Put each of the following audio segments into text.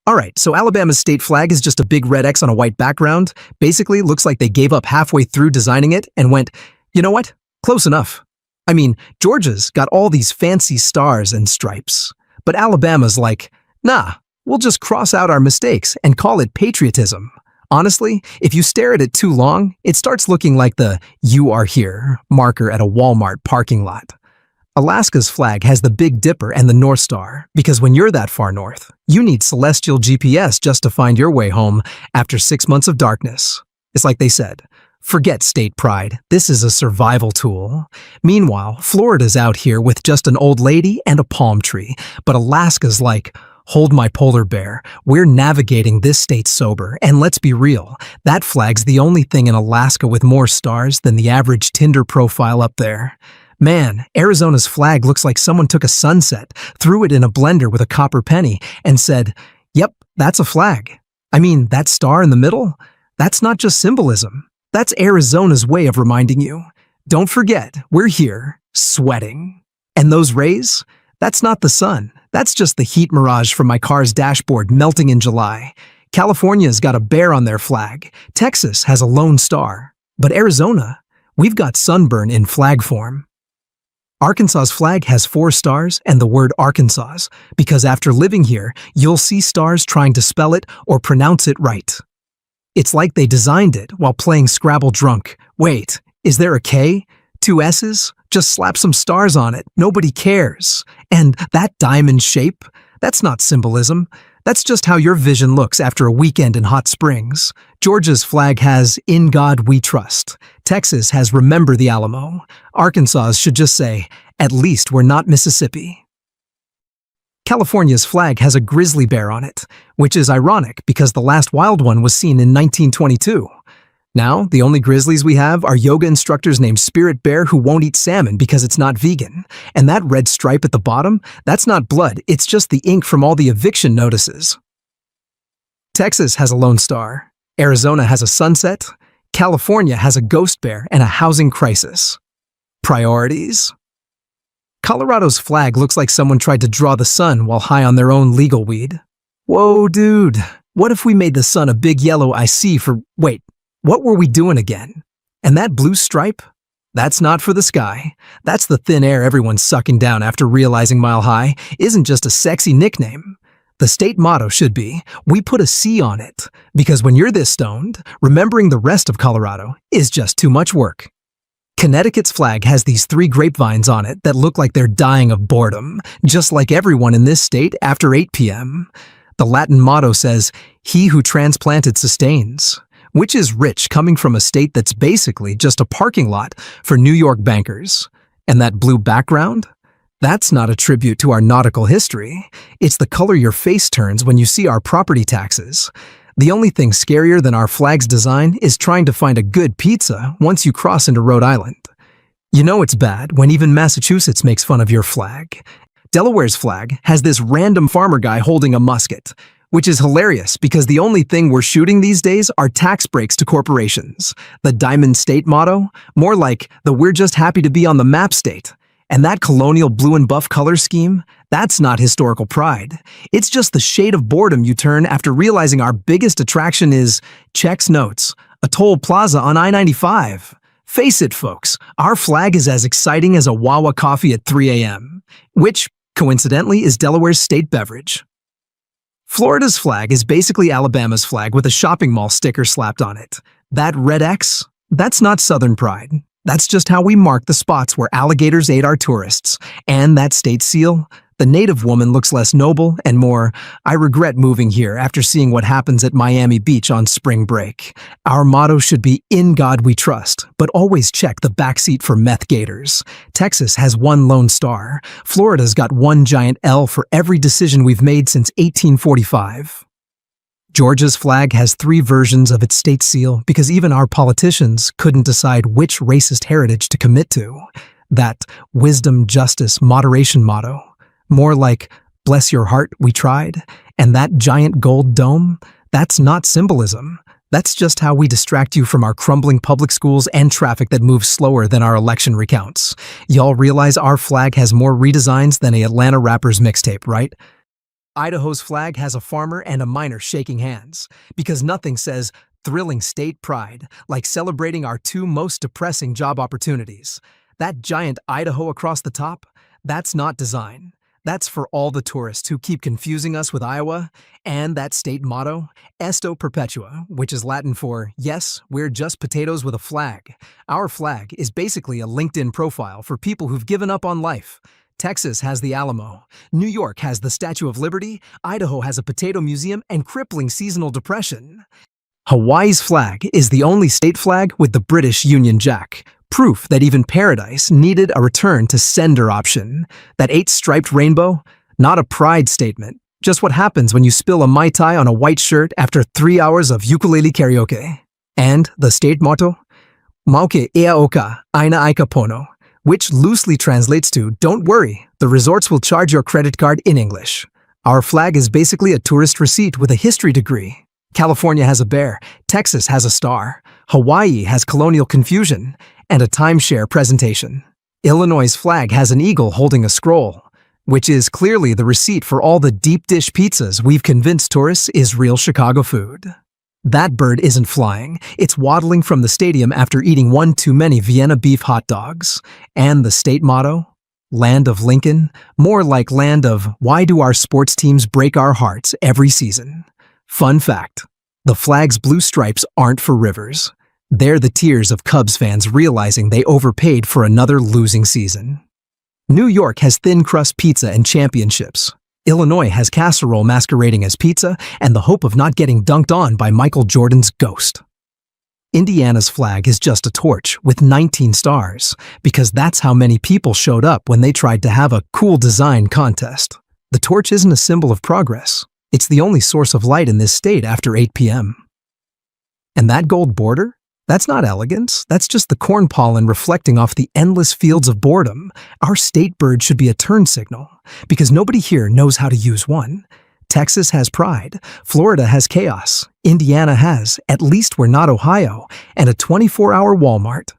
Alright, so Alabama's state flag is just a big red X on a white background. Basically, looks like they gave up halfway through designing it and went, you know what? Close enough. I mean, Georgia's got all these fancy stars and stripes. But Alabama's like, nah, we'll just cross out our mistakes and call it patriotism. Honestly, if you stare at it too long, it starts looking like the "You Are Here" marker at a Walmart parking lot. Alaska's flag has the Big Dipper and the North Star, because when you're that far north, you need celestial GPS just to find your way home after 6 months of darkness. It's like they said, forget state pride, this is a survival tool. Meanwhile, Florida's out here with just an old lady and a palm tree, but Alaska's like, hold my polar bear, we're navigating this state sober, and let's be real, that flag's the only thing in Alaska with more stars than the average Tinder profile up there. Man, Arizona's flag looks like someone took a sunset, threw it in a blender with a copper penny, and said, yep, that's a flag. I mean, that star in the middle? That's not just symbolism. That's Arizona's way of reminding you. Don't forget, we're here, sweating. And those rays? That's not the sun. That's just the heat mirage from my car's dashboard melting in July. California's got a bear on their flag. Texas has a lone star. But Arizona, we've got sunburn in flag form. Arkansas's flag has 4 stars and the word Arkansas, because after living here, you'll see stars trying to spell it or pronounce it right. It's like they designed it while playing Scrabble drunk. Wait, is there a K? 2 S's? Just slap some stars on it. Nobody cares. And that diamond shape? That's not symbolism. That's just how your vision looks after a weekend in Hot Springs. Georgia's flag has "In God We Trust." Texas has "Remember the Alamo." Arkansas should just say, "At least we're not Mississippi." California's flag has a grizzly bear on it, which is ironic because the last wild one was seen in 1922. Now, the only grizzlies we have are yoga instructors named Spirit Bear who won't eat salmon because it's not vegan. And that red stripe at the bottom, that's not blood, it's just the ink from all the eviction notices. Texas has a lone star. Arizona has a sunset. California has a ghost bear and a housing crisis. Priorities? Colorado's flag looks like someone tried to draw the sun while high on their own legal weed. Whoa, dude. What if we made the sun a big yellow IC for... Wait. What were we doing again? And that blue stripe? That's not for the sky. That's the thin air everyone's sucking down after realizing Mile High isn't just a sexy nickname. The state motto should be, we put a C on it, because when you're this stoned, remembering the rest of Colorado is just too much work. Connecticut's flag has these 3 grapevines on it that look like they're dying of boredom, just like everyone in this state after 8 p.m. The Latin motto says, he who transplanted sustains. Which is rich coming from a state that's basically just a parking lot for New York bankers. And that blue background? That's not a tribute to our nautical history. It's the color your face turns when you see our property taxes. The only thing scarier than our flag's design is trying to find a good pizza once you cross into Rhode Island. You know it's bad when even Massachusetts makes fun of your flag. Delaware's flag has this random farmer guy holding a musket, which is hilarious because the only thing we're shooting these days are tax breaks to corporations. The Diamond State motto? More like the "We're just happy to be on the map" state. And that colonial blue and buff color scheme? That's not historical pride. It's just the shade of boredom you turn after realizing our biggest attraction is Check's Notes, a toll plaza on I-95. Face it, folks, our flag is as exciting as a Wawa coffee at 3 a.m., which, coincidentally, is Delaware's state beverage. Florida's flag is basically Alabama's flag with a shopping mall sticker slapped on it. That red X? That's not Southern pride. That's just how we mark the spots where alligators ate our tourists. And that state seal? The native woman looks less noble and more, I regret moving here after seeing what happens at Miami Beach on spring break. Our motto should be "In God We Trust," but always check the backseat for meth gators. Texas has 1 lone star. Florida's got 1 giant L for every decision we've made since 1845. Georgia's flag has 3 versions of its state seal because even our politicians couldn't decide which racist heritage to commit to. That wisdom, justice, moderation motto. More like, bless your heart, we tried. And that giant gold dome? That's not symbolism. That's just how we distract you from our crumbling public schools and traffic that moves slower than our election recounts. Y'all realize our flag has more redesigns than a Atlanta rapper's mixtape, right? Idaho's flag has a farmer and a miner shaking hands, because nothing says thrilling state pride like celebrating our two most depressing job opportunities. That giant Idaho across the top, that's not design. That's for all the tourists who keep confusing us with Iowa, and that state motto, Esto Perpetua, which is Latin for, yes, we're just potatoes with a flag. Our flag is basically a LinkedIn profile for people who've given up on life. Texas has the Alamo, New York has the Statue of Liberty, Idaho has a potato museum and crippling seasonal depression. Hawaii's flag is the only state flag with the British Union Jack, proof that even paradise needed a return to sender option. That 8-striped rainbow, not a pride statement, just what happens when you spill a Mai Tai on a white shirt after 3 hours of ukulele karaoke. And the state motto, Mauke ea oka, aina aika pono, which loosely translates to, don't worry, the resorts will charge your credit card in English. Our flag is basically a tourist receipt with a history degree. California has a bear, Texas has a star, Hawaii has colonial confusion, and a timeshare presentation. Illinois' flag has an eagle holding a scroll, which is clearly the receipt for all the deep dish pizzas we've convinced tourists is real Chicago food. That bird isn't flying, it's waddling from the stadium after eating one too many Vienna beef hot dogs. And the state motto? Land of Lincoln? More like land of, why do our sports teams break our hearts every season? Fun fact, the flag's blue stripes aren't for rivers. They're the tears of Cubs fans realizing they overpaid for another losing season. New York has thin crust pizza and championships. Illinois has casserole masquerading as pizza and the hope of not getting dunked on by Michael Jordan's ghost. Indiana's flag is just a torch with 19 stars, because that's how many people showed up when they tried to have a cool design contest. The torch isn't a symbol of progress. It's the only source of light in this state after 8 p.m. And that gold border? That's not elegance, that's just the corn pollen reflecting off the endless fields of boredom. Our state bird should be a turn signal, because nobody here knows how to use one. Texas has pride, Florida has chaos, Indiana has, at least we're not Ohio, and a 24-hour Walmart.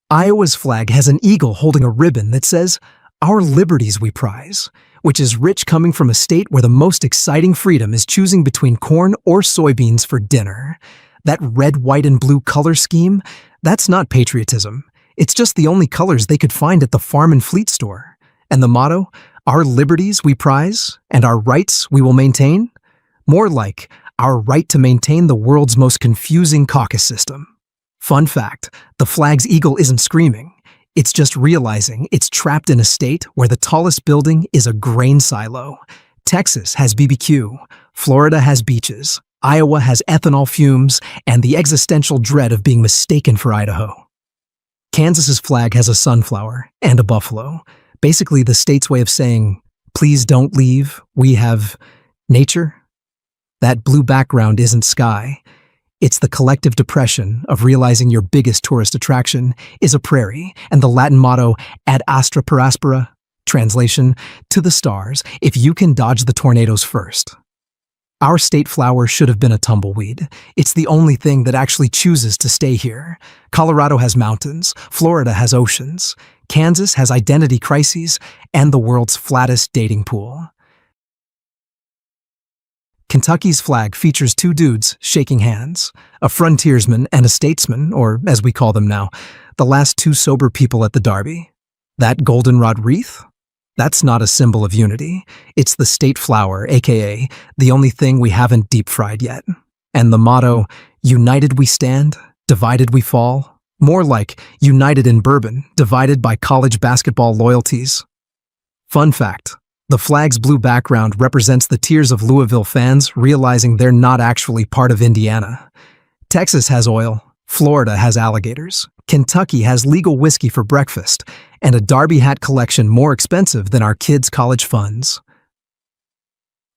Iowa's flag has an eagle holding a ribbon that says, our liberties we prize, which is rich coming from a state where the most exciting freedom is choosing between corn or soybeans for dinner. That red, white, and blue color scheme, that's not patriotism. It's just the only colors they could find at the Farm and Fleet store. And the motto, our liberties we prize, and our rights we will maintain? More like, our right to maintain the world's most confusing caucus system. Fun fact, the flag's eagle isn't screaming. It's just realizing it's trapped in a state where the tallest building is a grain silo. Texas has BBQ, Florida has beaches, Iowa has ethanol fumes, and the existential dread of being mistaken for Idaho. Kansas's flag has a sunflower and a buffalo, basically the state's way of saying, please don't leave, we have nature. That blue background isn't sky. It's the collective depression of realizing your biggest tourist attraction is a prairie, and the Latin motto, ad astra per aspera, translation, to the stars, if you can dodge the tornadoes first. Our state flower should have been a tumbleweed. It's the only thing that actually chooses to stay here. Colorado has mountains, Florida has oceans, Kansas has identity crises, and the world's flattest dating pool. Kentucky's flag features two dudes shaking hands, a frontiersman and a statesman, or as we call them now, the last two sober people at the Derby. That goldenrod wreath? That's not a symbol of unity. It's the state flower, aka the only thing we haven't deep-fried yet. And the motto, united we stand, divided we fall. More like united in bourbon, divided by college basketball loyalties. Fun fact, the flag's blue background represents the tears of Louisville fans realizing they're not actually part of Indiana. Texas has oil, Florida has alligators, Kentucky has legal whiskey for breakfast, and a Derby hat collection more expensive than our kids' college funds.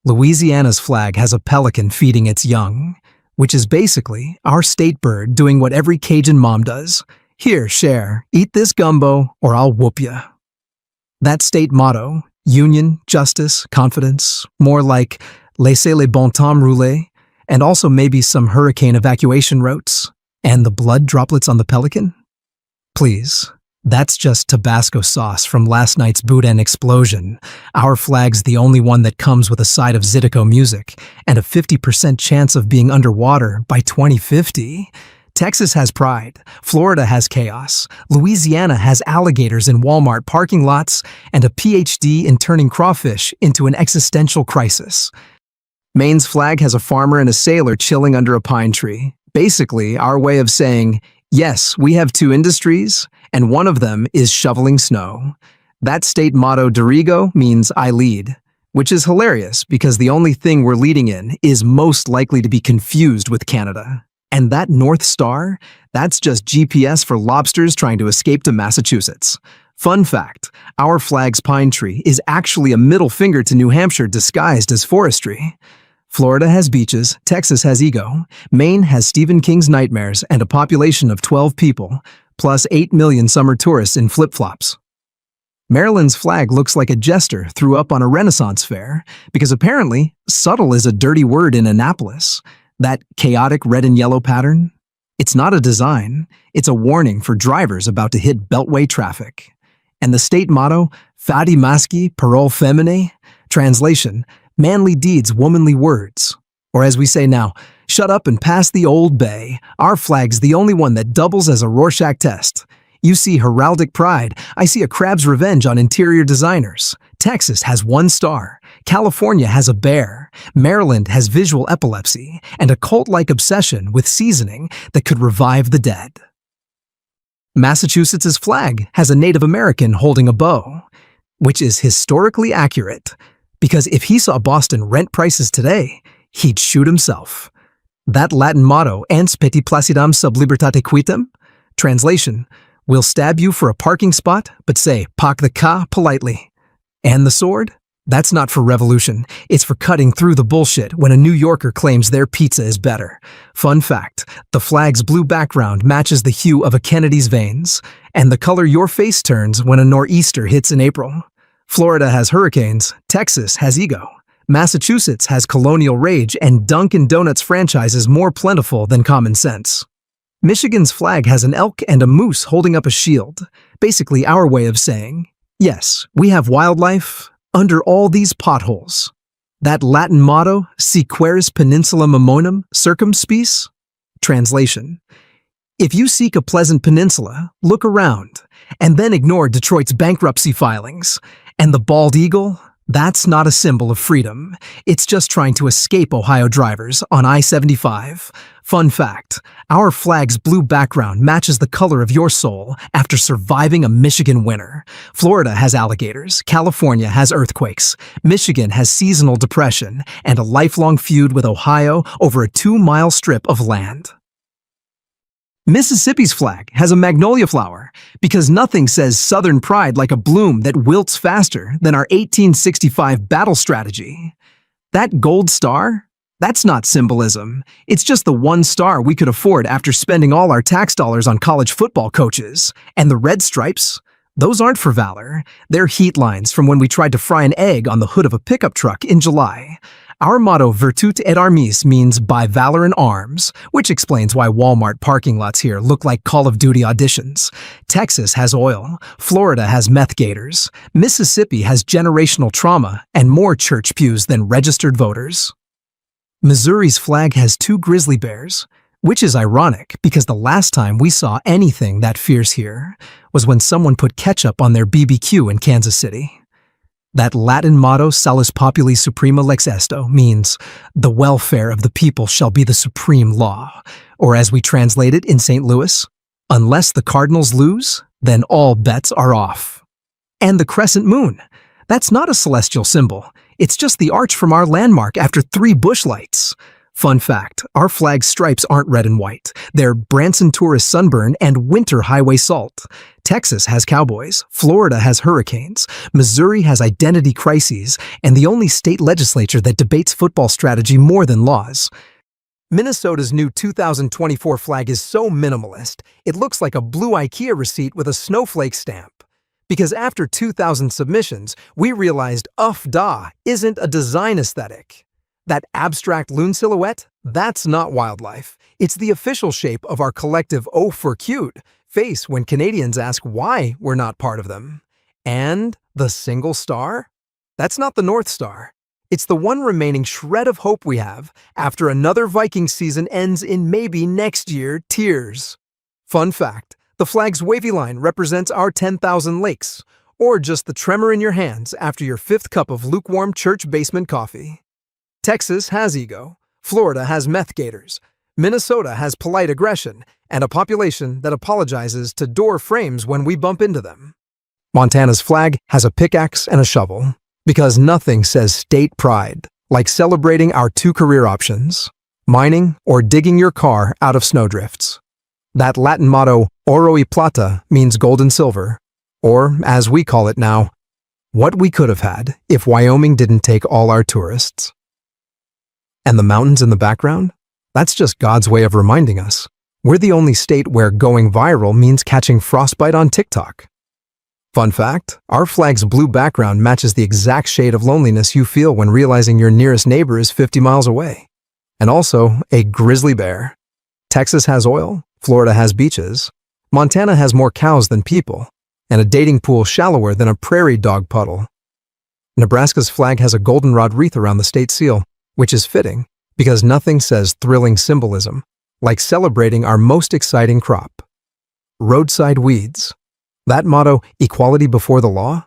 Louisiana's flag has a pelican feeding its young, which is basically our state bird doing what every Cajun mom does. Here, share, eat this gumbo, or I'll whoop ya. That state motto, union, justice, confidence, more like laissez les bon temps rouler, and also maybe some hurricane evacuation routes. And the blood droplets on the pelican? Please, That's just Tabasco sauce from last night's boudin explosion. Our flag's the only one that comes with a side of Zydeco music and a 50% chance of being underwater by 2050. Texas has pride, Florida has chaos, Louisiana has alligators in Walmart parking lots, and a PhD in turning crawfish into an existential crisis. Maine's flag has a farmer and a sailor chilling under a pine tree. Basically, our way of saying, yes, we have two industries, and one of them is shoveling snow. That state motto, Dirigo, means I lead, which is hilarious because the only thing we're leading in is most likely to be confused with Canada. And that North Star, that's just GPS for lobsters trying to escape to Massachusetts. Fun fact, our flag's pine tree is actually a middle finger to New Hampshire disguised as forestry. Florida has beaches, Texas has ego, Maine has Stephen King's nightmares and a population of 12 people, plus 8 million summer tourists in flip-flops. Maryland's flag looks like a jester threw up on a Renaissance fair, because apparently, subtle is a dirty word in Annapolis. That chaotic red and yellow pattern? It's not a design, it's a warning for drivers about to hit beltway traffic. And the state motto, Fadi Maschi Parole Femine, translation, manly deeds, womanly words. Or as we say now, shut up and pass the old bay. Our flag's the only one that doubles as a Rorschach test. You see heraldic pride, I see a crab's revenge on interior designers. Texas has 1 star, California has a bear, Maryland has visual epilepsy, and a cult-like obsession with seasoning that could revive the dead. Massachusetts' flag has a Native American holding a bow, which is historically accurate, because if he saw Boston rent prices today, he'd shoot himself. That Latin motto, Ans peti placidam sub libertate quitem, translation, we'll stab you for a parking spot, but say, pak the ka politely. And the sword? That's not for revolution, it's for cutting through the bullshit when a New Yorker claims their pizza is better. Fun fact, the flag's blue background matches the hue of a Kennedy's veins, and the color your face turns when a nor'easter hits in April. Florida has hurricanes, Texas has ego. Massachusetts has colonial rage, and Dunkin' Donuts franchises more plentiful than common sense. Michigan's flag has an elk and a moose holding up a shield, basically our way of saying, yes, we have wildlife under all these potholes. That Latin motto, Si queris peninsula memmonum circumspice? Translation, if you seek a pleasant peninsula, look around, and then ignore Detroit's bankruptcy filings. And the bald eagle? That's not a symbol of freedom. It's just trying to escape Ohio drivers on I-75. Fun fact, our flag's blue background matches the color of your soul after surviving a Michigan winter. Florida has alligators, California has earthquakes, Michigan has seasonal depression, and a lifelong feud with Ohio over a 2-mile strip of land. Mississippi's flag has a magnolia flower because nothing says Southern pride like a bloom that wilts faster than our 1865 battle strategy. That gold star? That's not symbolism. It's just the 1 star we could afford after spending all our tax dollars on college football coaches. And the red stripes? Those aren't for valor. They're heat lines from when we tried to fry an egg on the hood of a pickup truck in July. Our motto, Virtute et Armis, means by valor and arms, which explains why Walmart parking lots here look like Call of Duty auditions. Texas has oil, Florida has meth gators, Mississippi has generational trauma and more church pews than registered voters. Missouri's flag has 2 grizzly bears, which is ironic because the last time we saw anything that fierce here was when someone put ketchup on their BBQ in Kansas City. That Latin motto, Salus Populi Suprema Lex Esto, means the welfare of the people shall be the supreme law, or as we translate it in St. Louis, unless the Cardinals lose, then all bets are off. And the crescent moon, that's not a celestial symbol, it's just the arch from our landmark after 3 bush lights. Fun fact, our flag's stripes aren't red and white. They're Branson tourist sunburn and winter highway salt. Texas has cowboys, Florida has hurricanes, Missouri has identity crises, and the only state legislature that debates football strategy more than laws. Minnesota's new 2024 flag is so minimalist, it looks like a blue IKEA receipt with a snowflake stamp. Because after 2,000 submissions, we realized UFDA isn't a design aesthetic. That abstract loon silhouette? That's not wildlife. It's the official shape of our collective O for cute, face when Canadians ask why we're not part of them. And the single star? That's not the North Star. It's the one remaining shred of hope we have after another Viking season ends in maybe next year tears. Fun fact, the flag's wavy line represents our 10,000 lakes, or just the tremor in your hands after your 5th cup of lukewarm church basement coffee. Texas has ego, Florida has meth gators, Minnesota has polite aggression, and a population that apologizes to door frames when we bump into them. Montana's flag has a pickaxe and a shovel, because nothing says state pride like celebrating our 2 career options, mining or digging your car out of snowdrifts. That Latin motto, oro y plata, means gold and silver, or, as we call it now, what we could have had if Wyoming didn't take all our tourists. And the mountains in the background? That's just God's way of reminding us we're the only state where going viral means catching frostbite on TikTok. Fun fact, our flag's blue background matches the exact shade of loneliness you feel when realizing your nearest neighbor is 50 miles away. And also, a grizzly bear. Texas has oil, Florida has beaches, Montana has more cows than people, and a dating pool shallower than a prairie dog puddle. Nebraska's flag has a goldenrod wreath around the state seal, which is fitting, because nothing says thrilling symbolism like celebrating our most exciting crop. Roadside weeds. That motto, equality before the law?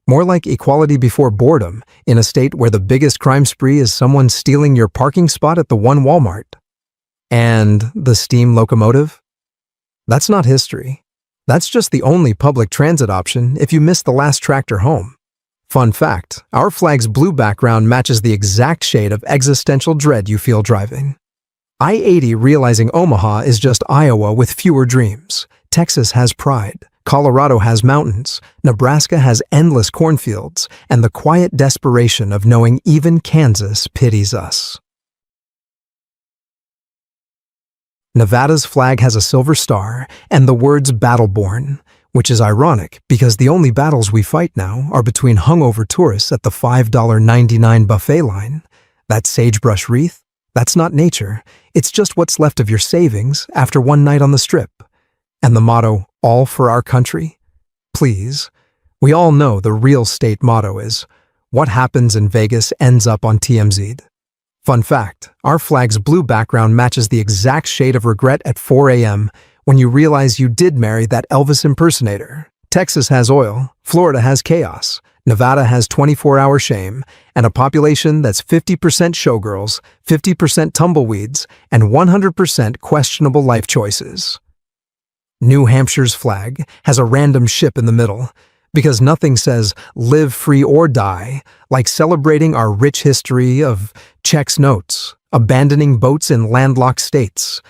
More like equality before boredom in a state where the biggest crime spree is someone stealing your parking spot at the one Walmart. And the steam locomotive? That's not history. That's just the only public transit option if you miss the last tractor home. Fun fact, our flag's blue background matches the exact shade of existential dread you feel driving. I-80 realizing Omaha is just Iowa with fewer dreams. Texas has pride. Colorado has mountains. Nebraska has endless cornfields, and the quiet desperation of knowing even Kansas pities us. Nevada's flag has a silver star and the words Battleborn, which is ironic because the only battles we fight now are between hungover tourists at the $5.99 buffet line. That sagebrush wreath? That's not nature. It's just what's left of your savings after one night on the Strip. And the motto, all for our country? Please. We all know the real state motto is, what happens in Vegas ends up on TMZ. Fun fact, our flag's blue background matches the exact shade of regret at 4 a.m. when you realize you did marry that Elvis impersonator. Texas has oil, Florida has chaos, Nevada has 24-hour shame, and a population that's 50% showgirls, 50% tumbleweeds, and 100% questionable life choices. New Hampshire's flag has a random ship in the middle, because nothing says live free or die like celebrating our rich history of checks notes, abandoning boats in landlocked states.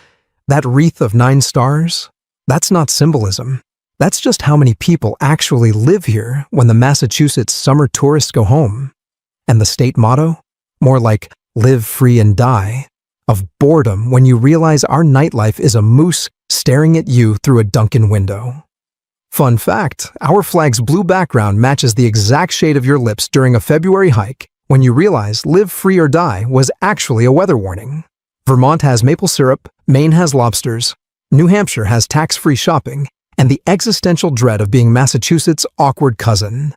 That wreath of 9 stars? That's not symbolism. That's just how many people actually live here when the Massachusetts summer tourists go home. And the state motto? More like live free and die, of boredom when you realize our nightlife is a moose staring at you through a Dunkin' window. Fun fact, our flag's blue background matches the exact shade of your lips during a February hike when you realize live free or die was actually a weather warning. Vermont has maple syrup, Maine has lobsters, New Hampshire has tax-free shopping, and the existential dread of being Massachusetts' awkward cousin.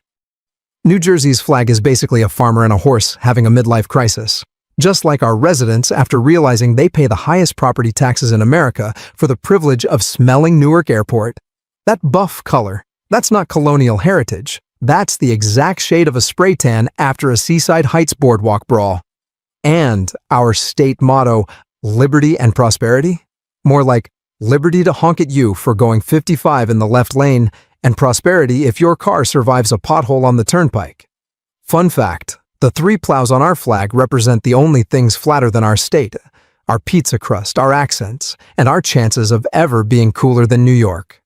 New Jersey's flag is basically a farmer and a horse having a midlife crisis, just like our residents after realizing they pay the highest property taxes in America for the privilege of smelling Newark Airport. That buff color, that's not colonial heritage. That's the exact shade of a spray tan after a Seaside Heights boardwalk brawl. And our state motto, liberty and prosperity? More like liberty to honk at you for going 55 in the left lane, and prosperity if your car survives a pothole on the turnpike. Fun fact, the 3 plows on our flag represent the only things flatter than our state, our pizza crust, our accents, and our chances of ever being cooler than New York.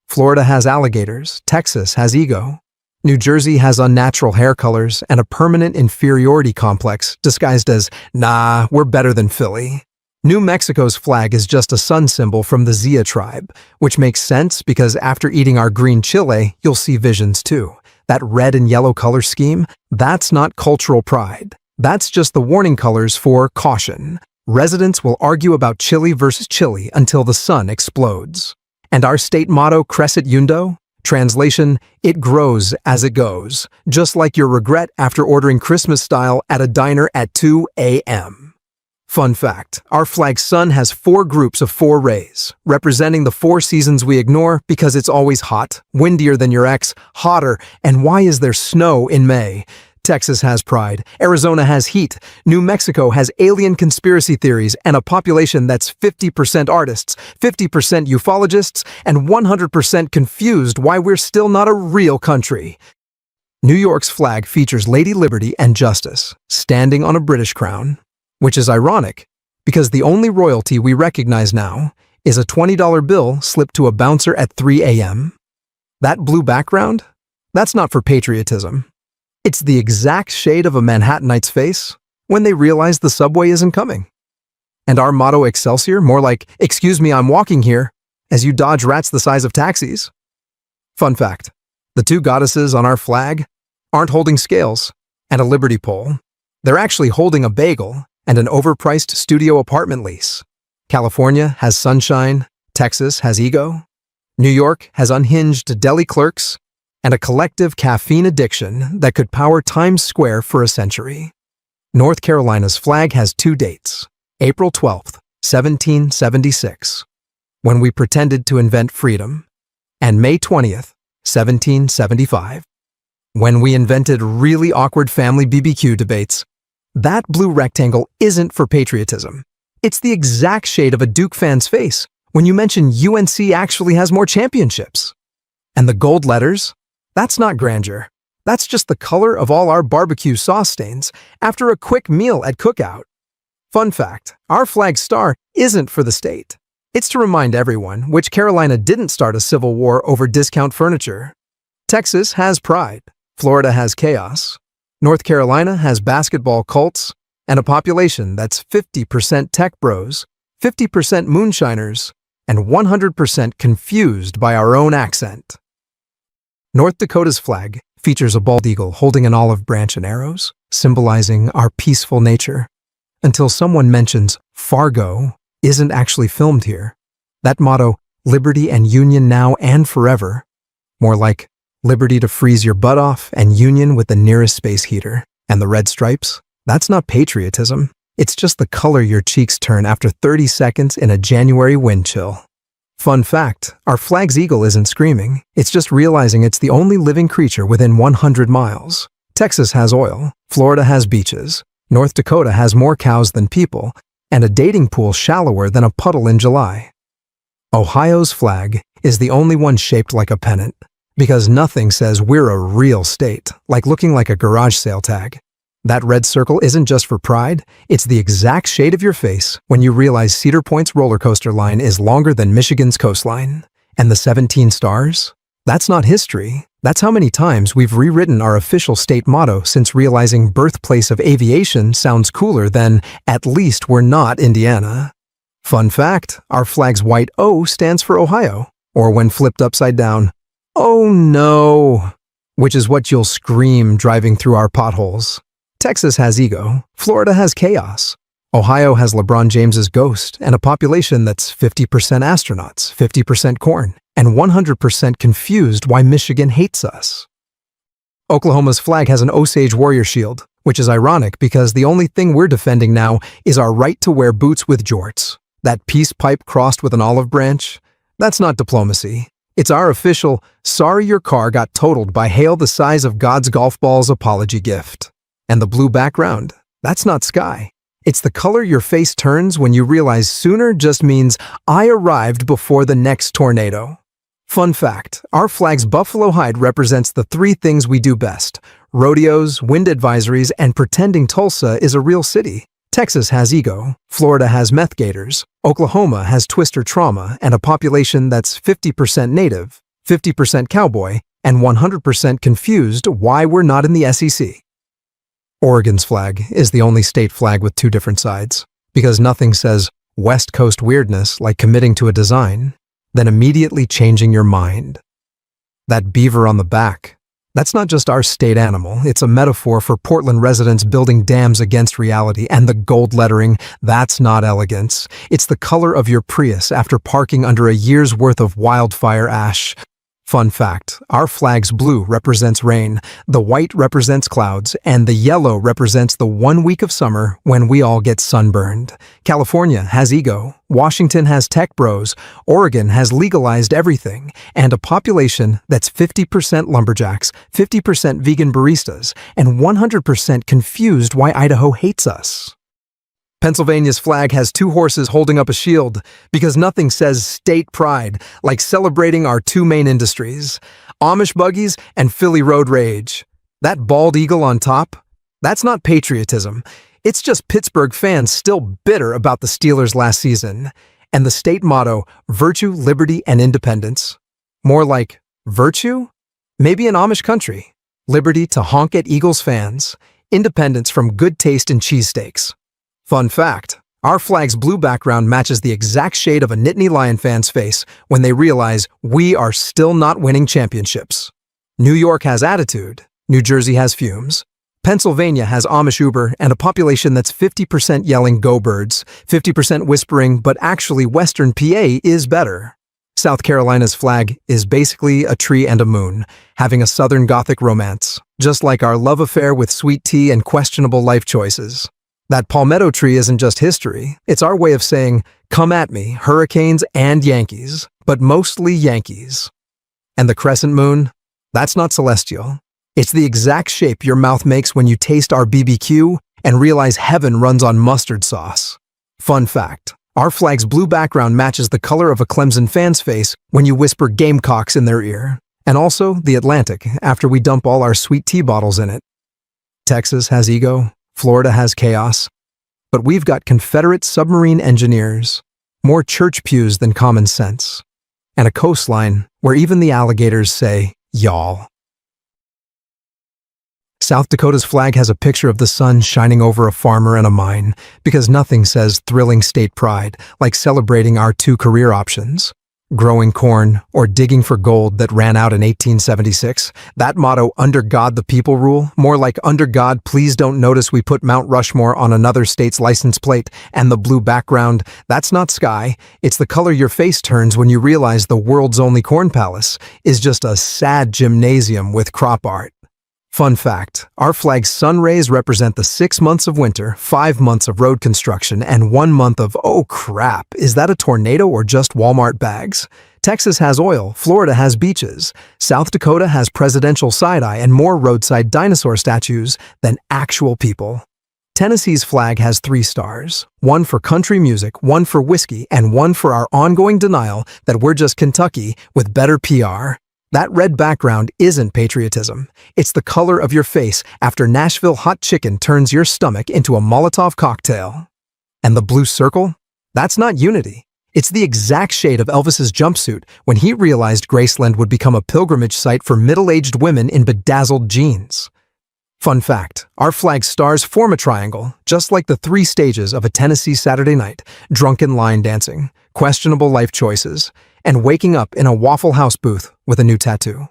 Florida has alligators, Texas has ego. New Jersey has unnatural hair colors and a permanent inferiority complex disguised as, nah, we're better than Philly. New Mexico's flag is just a sun symbol from the Zia tribe, which makes sense because after eating our green chile, you'll see visions too. That red and yellow color scheme, that's not cultural pride. That's just the warning colors for caution. Residents will argue about chili versus chili until the sun explodes. And our state motto, Crescit Yundo? Translation, it grows as it goes, just like your regret after ordering Christmas style at a diner at 2 a.m. Fun fact, our flag's sun has 4 groups of 4 rays, representing the 4 seasons we ignore because it's always hot, windier than your ex, hotter, and why is there snow in May? Texas has pride, Arizona has heat, New Mexico has alien conspiracy theories and a population that's 50% artists, 50% ufologists, and 100% confused why we're still not a real country. New York's flag features Lady Liberty and Justice, standing on a British crown, which is ironic because the only royalty we recognize now is a $20 bill slipped to a bouncer at 3 a.m. That blue background? That's not for patriotism. It's the exact shade of a Manhattanite's face when they realize the subway isn't coming. And our motto Excelsior, more like, excuse me, I'm walking here, as you dodge rats the size of taxis. Fun fact, the 2 goddesses on our flag aren't holding scales and a liberty pole. They're actually holding a bagel and an overpriced studio apartment lease. California has sunshine, Texas has ego, New York has unhinged deli clerks, and a collective caffeine addiction that could power Times Square for a century. North Carolina's flag has 2 dates, April 12th, 1776, when we pretended to invent freedom, and May 20th, 1775, when we invented really awkward family BBQ debates. That blue rectangle isn't for patriotism. It's the exact shade of a Duke fan's face when you mention UNC actually has more championships. And the gold letters? That's not grandeur. That's just the color of all our barbecue sauce stains after a quick meal at Cookout. Fun fact, our flag's star isn't for the state. It's to remind everyone which Carolina didn't start a civil war over discount furniture. Texas has pride, Florida has chaos, North Carolina has basketball cults, and a population that's 50% tech bros, 50% moonshiners, and 100% confused by our own accent. North Dakota's flag features a bald eagle holding an olive branch and arrows, symbolizing our peaceful nature, until someone mentions Fargo isn't actually filmed here. That motto, liberty and union now and forever, more like liberty to freeze your butt off and union with the nearest space heater. And the red stripes? That's not patriotism. It's just the color your cheeks turn after 30 seconds in a January wind chill. Fun fact, our flag's eagle isn't screaming. It's just realizing it's the only living creature within 100 miles. Texas has oil, Florida has beaches, North Dakota has more cows than people, and a dating pool shallower than a puddle in July. Ohio's flag is the only one shaped like a pennant, because nothing says we're a real state, like looking like a garage sale tag. That red circle isn't just for pride, it's the exact shade of your face when you realize Cedar Point's roller coaster line is longer than Michigan's coastline. And the 17 stars? That's not history. That's how many times we've rewritten our official state motto since realizing birthplace of aviation sounds cooler than at least we're not Indiana. Fun fact, our flag's white O stands for Ohio, or when flipped upside down, oh no, which is what you'll scream driving through our potholes. Texas has ego, Florida has chaos, Ohio has LeBron James's ghost and a population that's 50% astronauts, 50% corn, and 100% confused why Michigan hates us. Oklahoma's flag has an Osage warrior shield, which is ironic because the only thing we're defending now is our right to wear boots with jorts. That peace pipe crossed with an olive branch? That's not diplomacy. It's our official, sorry your car got totaled by hail the size of God's golf balls apology gift. And the blue background, that's not sky. It's the color your face turns when you realize sooner just means I arrived before the next tornado. Fun fact, our flag's buffalo hide represents the 3 things we do best: rodeos, wind advisories, and pretending Tulsa is a real city. Texas has ego, Florida has meth gators, Oklahoma has twister trauma and a population that's 50% native, 50% cowboy, and 100% confused why we're not in the SEC. Oregon's flag is the only state flag with 2 different sides, because nothing says West Coast weirdness like committing to a design, then immediately changing your mind. That beaver on the back, That's not just our state animal, it's a metaphor for Portland residents building dams against reality, and the gold lettering, that's not elegance. It's the color of your Prius after parking under a year's worth of wildfire ash. Fun fact, our flag's blue represents rain, the white represents clouds, and the yellow represents the 1 week of summer when we all get sunburned. California has ego, Washington has tech bros, Oregon has legalized everything, and a population that's 50% lumberjacks, 50% vegan baristas, and 100% confused why Idaho hates us. Pennsylvania's flag has 2 horses holding up a shield because nothing says state pride like celebrating our 2 main industries, Amish buggies and Philly road rage. That bald eagle on top, that's not patriotism. It's just Pittsburgh fans still bitter about the Steelers last season. And the state motto, virtue, liberty, and independence. More like virtue? Maybe an Amish country. Liberty to honk at Eagles fans. Independence from good taste in cheesesteaks. Fun fact, our flag's blue background matches the exact shade of a Nittany Lion fan's face when they realize we are still not winning championships. New York has attitude, New Jersey has fumes. Pennsylvania has Amish Uber and a population that's 50% yelling "Go Birds," 50% whispering, but actually Western PA is better. South Carolina's flag is basically a tree and a moon, having a Southern Gothic romance, just like our love affair with sweet tea and questionable life choices. That palmetto tree isn't just history, it's our way of saying, come at me, Hurricanes and Yankees, but mostly Yankees. And the crescent moon? That's not celestial. It's the exact shape your mouth makes when you taste our BBQ and realize heaven runs on mustard sauce. Fun fact, our flag's blue background matches the color of a Clemson fan's face when you whisper Gamecocks in their ear. And also the Atlantic after we dump all our sweet tea bottles in it. Texas has ego. Florida has chaos, but we've got Confederate submarine engineers, more church pews than common sense, and a coastline where even the alligators say, y'all. South Dakota's flag has a picture of the sun shining over a farmer and a mine, because nothing says thrilling state pride like celebrating our 2 career options. Growing corn, or digging for gold that ran out in 1876, that motto, under God the people rule, more like under God please don't notice we put Mount Rushmore on another state's license plate, and the blue background, that's not sky, it's the color your face turns when you realize the world's only corn palace is just a sad gymnasium with crop art. Fun fact, our flag's sun rays represent the 6 months of winter, 5 months of road construction, and 1 month of, oh crap, is that a tornado or just Walmart bags? Texas has oil, Florida has beaches, South Dakota has presidential side-eye and more roadside dinosaur statues than actual people. Tennessee's flag has 3 stars, 1 for country music, 1 for whiskey, and 1 for our ongoing denial that we're just Kentucky with better PR. That red background isn't patriotism. It's the color of your face after Nashville hot chicken turns your stomach into a Molotov cocktail. And the blue circle? That's not unity. It's the exact shade of Elvis's jumpsuit when he realized Graceland would become a pilgrimage site for middle-aged women in bedazzled jeans. Fun fact, our flag's stars form a triangle, just like the 3 stages of a Tennessee Saturday night, drunken line dancing, questionable life choices, and waking up in a Waffle House booth with a new tattoo.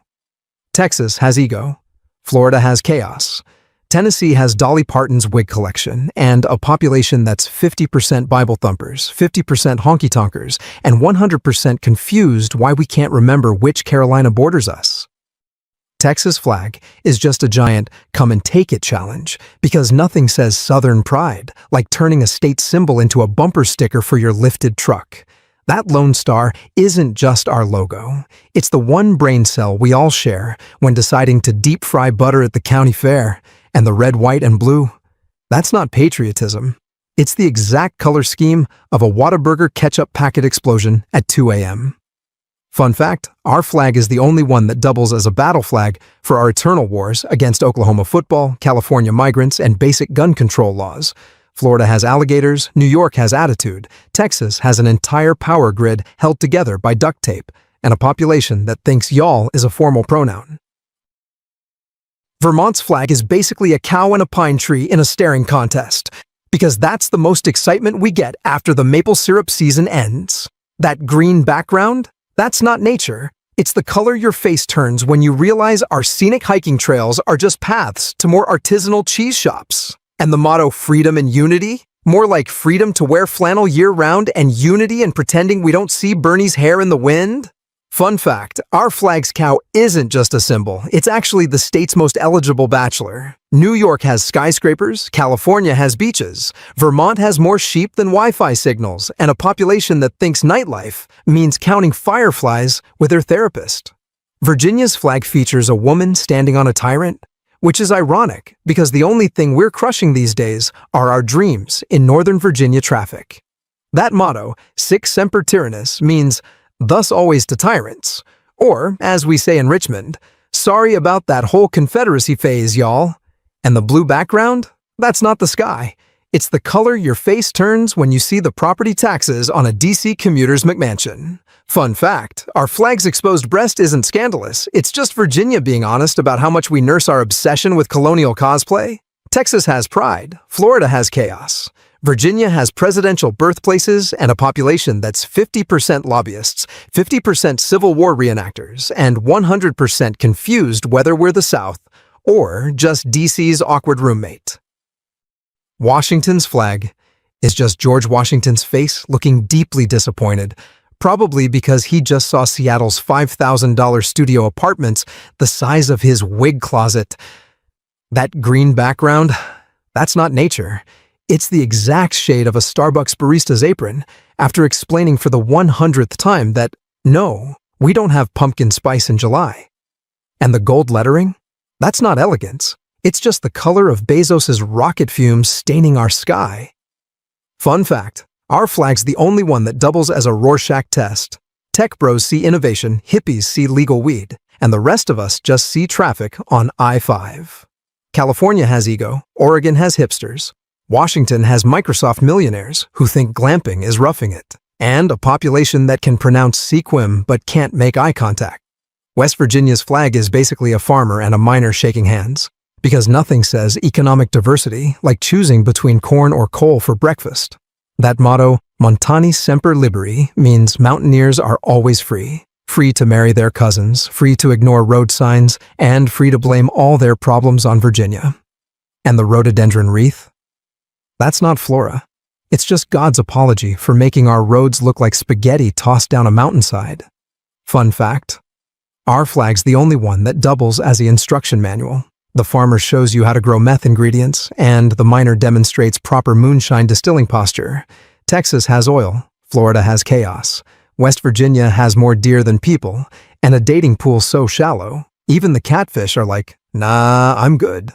Texas has ego. Florida has chaos. Tennessee has Dolly Parton's wig collection and a population that's 50% Bible thumpers, 50% honky-tonkers, and 100% confused why we can't remember which Carolina borders us. Texas flag is just a giant come and take it challenge because nothing says Southern pride like turning a state symbol into a bumper sticker for your lifted truck. That Lone Star isn't just our logo. It's the one brain cell we all share when deciding to deep fry butter at the county fair. And the red, white, and blue, that's not patriotism. It's the exact color scheme of a Whataburger ketchup packet explosion at 2 a.m. Fun fact, our flag is the only one that doubles as a battle flag for our eternal wars against Oklahoma football, California migrants, and basic gun control laws. Florida has alligators, New York has attitude, Texas has an entire power grid held together by duct tape, and a population that thinks y'all is a formal pronoun. Vermont's flag is basically a cow and a pine tree in a staring contest, because that's the most excitement we get after the maple syrup season ends. That green background? That's not nature, It's the color your face turns when you realize our scenic hiking trails are just paths to more artisanal cheese shops. And the motto freedom and unity? More like freedom to wear flannel year-round and unity in pretending we don't see Bernie's hair in the wind? Fun fact, our flag's cow isn't just a symbol, it's actually the state's most eligible bachelor. New York has skyscrapers, California has beaches, Vermont has more sheep than Wi-Fi signals, and a population that thinks nightlife means counting fireflies with their therapist. Virginia's flag features a woman standing on a tyrant, which is ironic because the only thing we're crushing these days are our dreams in Northern Virginia traffic. That motto, Sic Semper Tyrannis, means thus always to tyrants, or, as we say in Richmond, sorry about that whole Confederacy phase, y'all. And the blue background? That's not the sky. It's the color your face turns when you see the property taxes on a DC commuter's McMansion. Fun fact, our flag's exposed breast isn't scandalous, it's just Virginia being honest about how much we nurse our obsession with colonial cosplay. Texas has pride, Florida has chaos. Virginia has presidential birthplaces and a population that's 50% lobbyists, 50% Civil War reenactors, and 100% confused whether we're the South or just DC's awkward roommate. Washington's flag is just George Washington's face looking deeply disappointed, probably because he just saw Seattle's $5,000 studio apartments the size of his wig closet. That green background, that's not nature. It's the exact shade of a Starbucks barista's apron after explaining for the 100th time that, no, we don't have pumpkin spice in July. And the gold lettering? That's not elegance. It's just the color of Bezos's rocket fumes staining our sky. Fun fact, our flag's the only one that doubles as a Rorschach test. Tech bros see innovation, hippies see legal weed, and the rest of us just see traffic on I-5. California has ego, Oregon has hipsters. Washington has Microsoft millionaires who think glamping is roughing it, and a population that can pronounce sequim but can't make eye contact. West Virginia's flag is basically a farmer and a miner shaking hands, because nothing says economic diversity like choosing between corn or coal for breakfast. That motto, Montani Semper Liberi, means mountaineers are always free. Free to marry their cousins, free to ignore road signs, and free to blame all their problems on Virginia. And the rhododendron wreath? That's not flora. It's just God's apology for making our roads look like spaghetti tossed down a mountainside. Fun fact, our flag's the only one that doubles as the instruction manual. The farmer shows you how to grow meth ingredients, and the miner demonstrates proper moonshine distilling posture. Texas has oil, Florida has chaos, West Virginia has more deer than people, and a dating pool so shallow, even the catfish are like, nah, I'm good.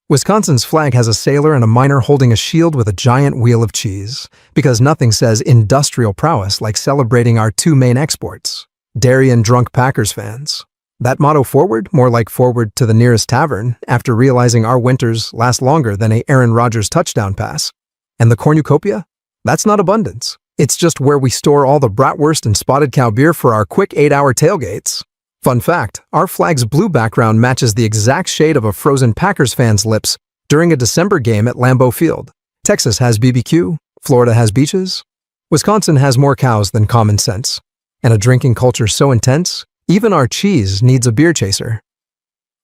Wisconsin's flag has a sailor and a miner holding a shield with a giant wheel of cheese, because nothing says industrial prowess like celebrating our two main exports, dairy and drunk Packers fans. That motto forward, more like forward to the nearest tavern, after realizing our winters last longer than a Aaron Rodgers touchdown pass. And the cornucopia? That's not abundance. It's just where we store all the bratwurst and spotted cow beer for our quick 8-hour tailgates. Fun fact, our flag's blue background matches the exact shade of a frozen Packers fan's lips during a December game at Lambeau Field. Texas has BBQ, Florida has beaches, Wisconsin has more cows than common sense, and a drinking culture so intense, even our cheese needs a beer chaser.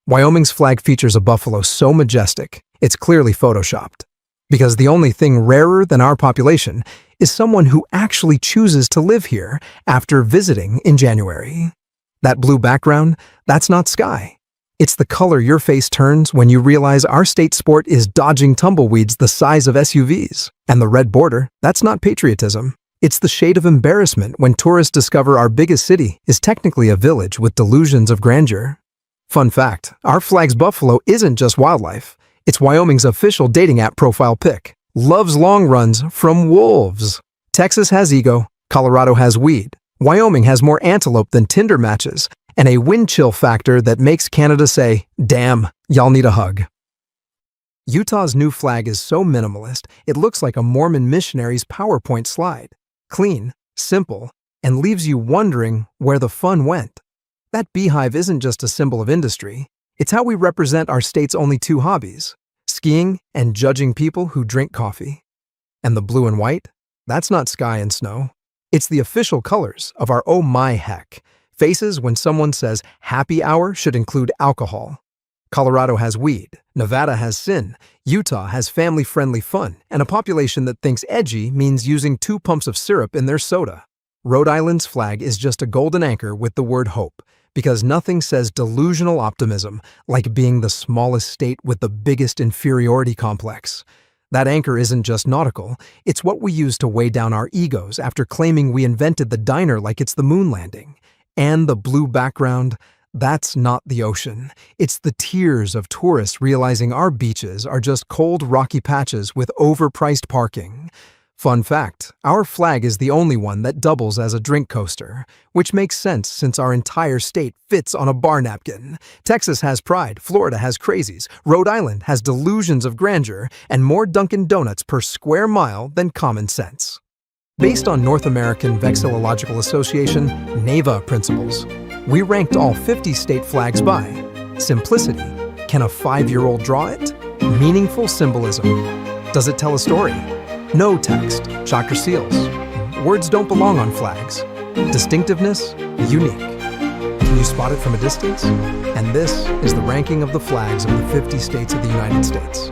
Wyoming's flag features a buffalo so majestic, it's clearly photoshopped, because the only thing rarer than our population is someone who actually chooses to live here after visiting in January. That blue background, that's not sky. It's the color your face turns when you realize our state sport is dodging tumbleweeds the size of SUVs. And the red border, that's not patriotism. It's the shade of embarrassment when tourists discover our biggest city is technically a village with delusions of grandeur. Fun fact, our flag's buffalo isn't just wildlife. It's Wyoming's official dating app profile pic. Loves long runs from wolves. Texas has ego, Colorado has weed. Wyoming has more antelope than Tinder matches, and a wind chill factor that makes Canada say, damn, y'all need a hug. Utah's new flag is so minimalist, it looks like a Mormon missionary's PowerPoint slide. Clean, simple, and leaves you wondering where the fun went. That beehive isn't just a symbol of industry, it's how we represent our state's only two hobbies, skiing and judging people who drink coffee. And the blue and white? That's not sky and snow. It's the official colors of our oh my heck, Faces when someone says happy hour should include alcohol. Colorado has weed, Nevada has sin, Utah has family-friendly fun, and a population that thinks edgy means using 2 pumps of syrup in their soda. Rhode Island's flag is just a golden anchor with the word hope, because nothing says delusional optimism like being the smallest state with the biggest inferiority complex. That anchor isn't just nautical, it's what we use to weigh down our egos after claiming we invented the diner like it's the moon landing. And the blue background, that's not the ocean. It's the tears of tourists realizing our beaches are just cold, rocky patches with overpriced parking. Fun fact, our flag is the only one that doubles as a drink coaster, which makes sense since our entire state fits on a bar napkin. Texas has pride, Florida has crazies, Rhode Island has delusions of grandeur, and more Dunkin' Donuts per square mile than common sense. Based on North American Vexillological Association NAVA principles, we ranked all 50 state flags by simplicity. Can a 5-year-old draw it? Meaningful symbolism. Does it tell a story? No text. Shocker seals. Words don't belong on flags. Distinctiveness, unique. Can you spot it from a distance? And this is the ranking of the flags of the 50 states of the United States.